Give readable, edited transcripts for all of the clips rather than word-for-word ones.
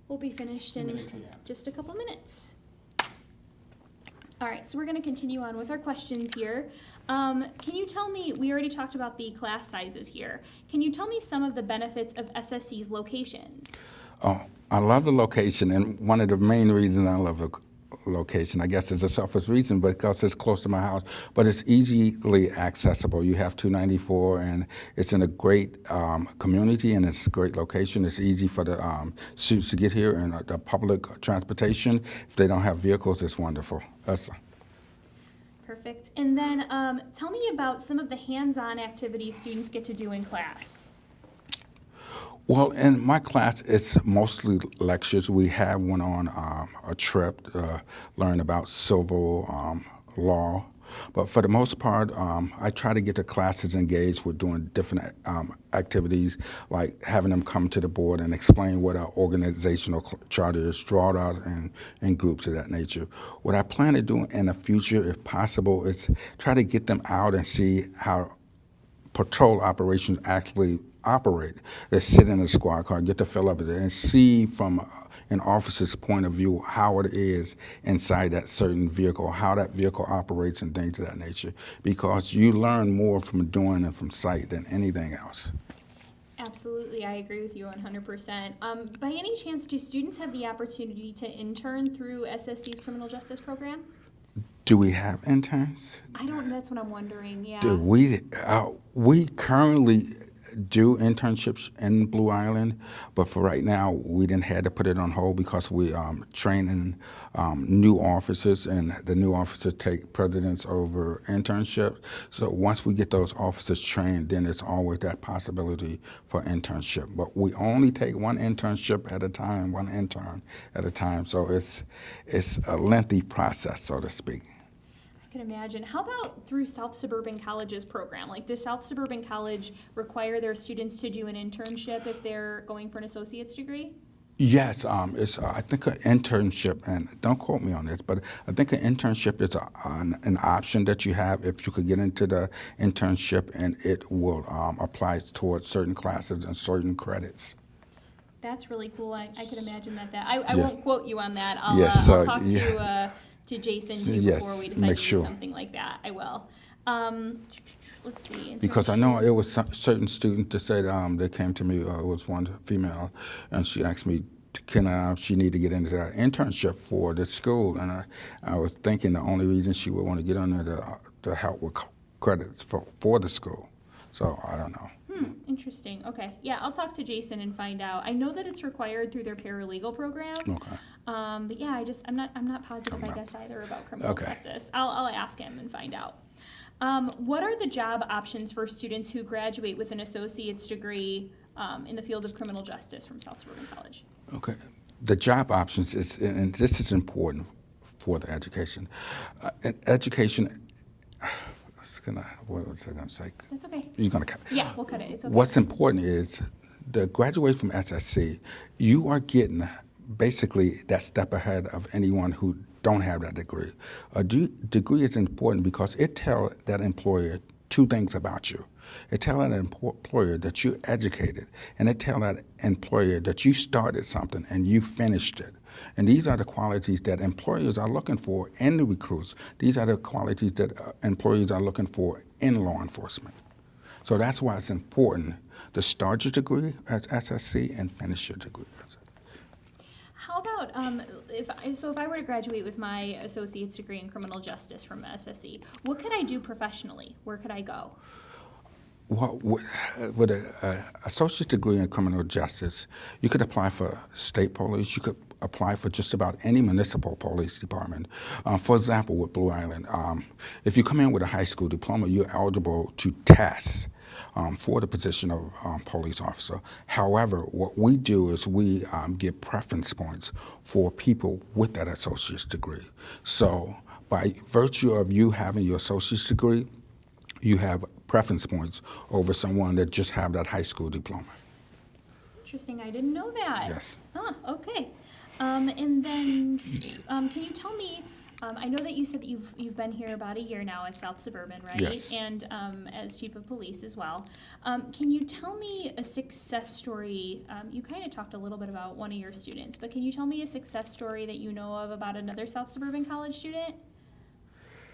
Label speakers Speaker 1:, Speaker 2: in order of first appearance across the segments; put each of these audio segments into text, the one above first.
Speaker 1: We'll be finished in just a couple minutes. All right, so we're going to continue on with our questions here. Can you tell me, we already talked about the class sizes here. Can you tell me some of the benefits of SSC's locations?
Speaker 2: Oh, I love the location, and one of the main reasons I love the location, I guess it's a selfish reason, because it's close to my house, but it's easily accessible. You have 294, and it's in a great community, and it's a great location. It's easy for the students to get here, and the public transportation, if they don't have vehicles, it's wonderful.
Speaker 1: Perfect. And then tell me about some of the hands-on activities students get to do in class.
Speaker 2: Well, in my class, it's mostly lectures. We have one on a trip to learn about civil law. But for the most part, I try to get the classes engaged with doing different activities, like having them come to the board and explain what our organizational charter is, draw it out in groups of that nature. What I plan to do in the future, if possible, is try to get them out and see how patrol operations actually operate. They sit in a squad car, get to fill up and see from an officer's point of view how it is inside that certain vehicle, how that vehicle operates and things of that nature. Because you learn more from doing it from sight than anything else.
Speaker 1: Absolutely, I agree with you 100%. By any chance, do students have the opportunity to intern through SSC's criminal justice program?
Speaker 2: Do we have interns?
Speaker 1: I don't, that's what I'm wondering, yeah.
Speaker 2: We currently do internships in Blue Island, but for right now, we didn't have to put it on hold because we training new officers, and the new officers take precedence over internships. So once we get those officers trained, then it's always that possibility for internship. But we only take one internship at a time, one intern at a time. So it's a lengthy process, so to speak.
Speaker 1: I can imagine. How about through South Suburban College's program? Like, does South Suburban College require their students to do an internship if they're going for an associate's degree?
Speaker 2: Yes, it's I think an internship, and don't quote me on this, but I think an internship is an option that you have if you could get into the internship, and it will apply towards certain classes and certain credits.
Speaker 1: That's really cool. I can imagine that. I
Speaker 2: Yes.
Speaker 1: won't quote you on that. I'll,
Speaker 2: Yes,
Speaker 1: I'll
Speaker 2: so,
Speaker 1: talk
Speaker 2: yeah.
Speaker 1: to Jason too
Speaker 2: Yes,
Speaker 1: before we decide
Speaker 2: make
Speaker 1: to
Speaker 2: sure.
Speaker 1: do something like that. I will. Let's see.
Speaker 2: Because I know it was certain students that said they came to me. It was one female, and she asked me, "Can she need to get into that internship for the school?" And I was thinking the only reason she would want to get on there to help with credits for the school. So I don't know.
Speaker 1: Interesting. Okay. Yeah, I'll talk to Jason and find out. I know that it's required through their paralegal program.
Speaker 2: Okay.
Speaker 1: But yeah, I'm not positive, I guess, either about criminal justice. I'll ask him and find out. What are the job options for students who graduate with an associate's degree in the field of criminal justice from South Suburban College?
Speaker 2: Okay. The job options is, and this is important for the education. Education. What was I going to say?
Speaker 1: That's okay.
Speaker 2: You're going to cut.
Speaker 1: Yeah, we'll cut it. It's okay.
Speaker 2: What's important is the graduate from SSC, you are getting basically that step ahead of anyone who don't have that degree. A degree is important because it tells that employer two things about you. It tells that employer that you're educated, and it tells that employer that you started something and you finished it. And these are the qualities that employers are looking for in the recruits. These are the qualities that employers are looking for in law enforcement. So that's why it's important to start your degree at SSC and finish your degree.
Speaker 1: How about if I were to graduate with my associate's degree in criminal justice from SSC, what could I do professionally? Where could I go?
Speaker 2: Well, with an associate degree in criminal justice, you could apply for state police. You could apply for just about any municipal police department. For example, with Blue Island, if you come in with a high school diploma, you're eligible to test for the position of police officer. However, what we do is we give preference points for people with that associate's degree. So by virtue of you having your associate's degree, you have preference points over someone that just have that high school diploma.
Speaker 1: Interesting. I didn't know that.
Speaker 2: Yes.
Speaker 1: Okay. And then can you tell me I know that you said that you've been here about a year now at South Suburban, right?
Speaker 2: Yes.
Speaker 1: And as chief of police as well. Can you tell me a success story? You kind of talked a little bit about one of your students, but can you tell me a success story that you know of about another South Suburban College student?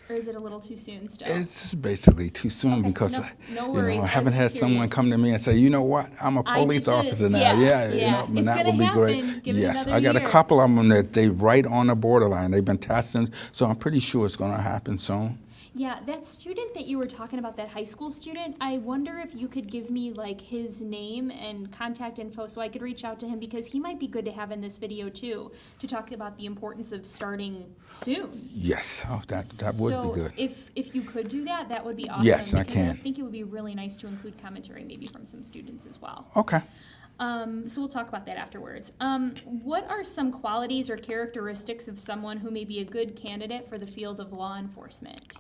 Speaker 1: Or is it a little too soon still?
Speaker 2: It's basically too soon
Speaker 1: Okay,
Speaker 2: because
Speaker 1: no worries.
Speaker 2: I
Speaker 1: I was
Speaker 2: haven't had
Speaker 1: just
Speaker 2: someone come
Speaker 1: curious.
Speaker 2: to me and say, you know what, I'm a
Speaker 1: I did
Speaker 2: police
Speaker 1: this.
Speaker 2: officer now.
Speaker 1: Yeah,
Speaker 2: And
Speaker 1: it's
Speaker 2: that
Speaker 1: gonna
Speaker 2: would be great.
Speaker 1: happen. Give it
Speaker 2: Yes,
Speaker 1: another
Speaker 2: I got a
Speaker 1: year.
Speaker 2: couple of them that they right on the borderline. They've been testing, so I'm pretty sure it's going to happen soon.
Speaker 1: Yeah, that student that you were talking about, that high school student, I wonder if you could give me like his name and contact info so I could reach out to him, because he might be good to have in this video too, to talk about the importance of starting soon.
Speaker 2: Yes, that would be good.
Speaker 1: So if you could do that, that would be awesome.
Speaker 2: Yes, I
Speaker 1: because
Speaker 2: can.
Speaker 1: I think it would be really nice to include commentary maybe from some students as well.
Speaker 2: Okay.
Speaker 1: So we'll talk about that afterwards. What are some qualities or characteristics of someone who may be a good candidate for the field of law enforcement?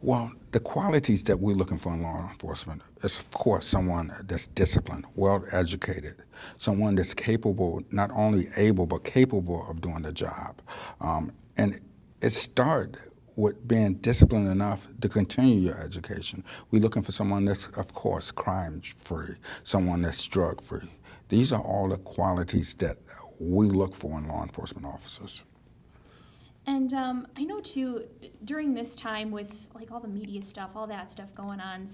Speaker 2: Well, the qualities that we're looking for in law enforcement is, of course, someone that's disciplined, well-educated, someone that's capable, not only able, but capable of doing the job. And it starts with being disciplined enough to continue your education. We're looking for someone that's, of course, crime-free, someone that's drug-free. These are all the qualities that we look for in law enforcement officers.
Speaker 1: And I know too, during this time with like all the media stuff, all that stuff going on,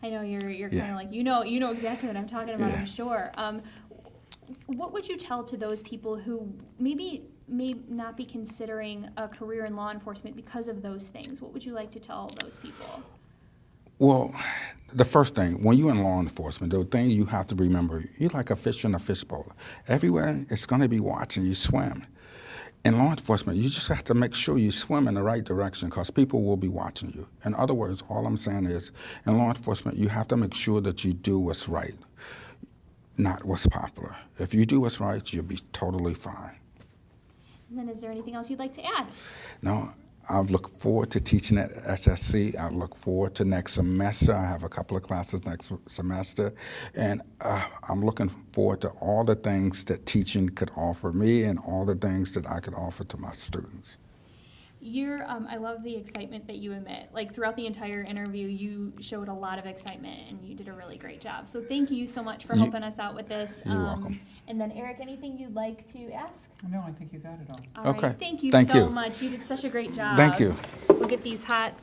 Speaker 1: I know you're kind of like, you know exactly what I'm talking about, I'm sure. What would you tell to those people who may not be considering a career in law enforcement because of those things? What would you like to tell those people?
Speaker 2: Well, the first thing, when you're in law enforcement, the thing you have to remember, you're like a fish in a fishbowl. Everywhere it's going to be watching you swim. In law enforcement, you just have to make sure you swim in the right direction because people will be watching you. In other words, all I'm saying is, in law enforcement, you have to make sure that you do what's right, not what's popular. If you do what's right, you'll be totally fine.
Speaker 1: And then is there anything else you'd like to add?
Speaker 2: No, I look forward to teaching at SSC. I look forward to next semester. I have a couple of classes next semester. And I'm looking forward to all the things that teaching could offer me and all the things that I could offer to my students.
Speaker 1: I love the excitement that you emit. Like throughout the entire interview, you showed a lot of excitement and you did a really great job. So thank you so much for helping us out with this.
Speaker 2: You're welcome.
Speaker 1: And then Eric, anything you'd like to ask?
Speaker 3: No, I think you got it all.
Speaker 1: All
Speaker 2: Okay.
Speaker 1: right. Thank you
Speaker 2: Thank
Speaker 1: so
Speaker 2: you.
Speaker 1: much. You did such a great job.
Speaker 2: Thank you.
Speaker 1: We'll get these hot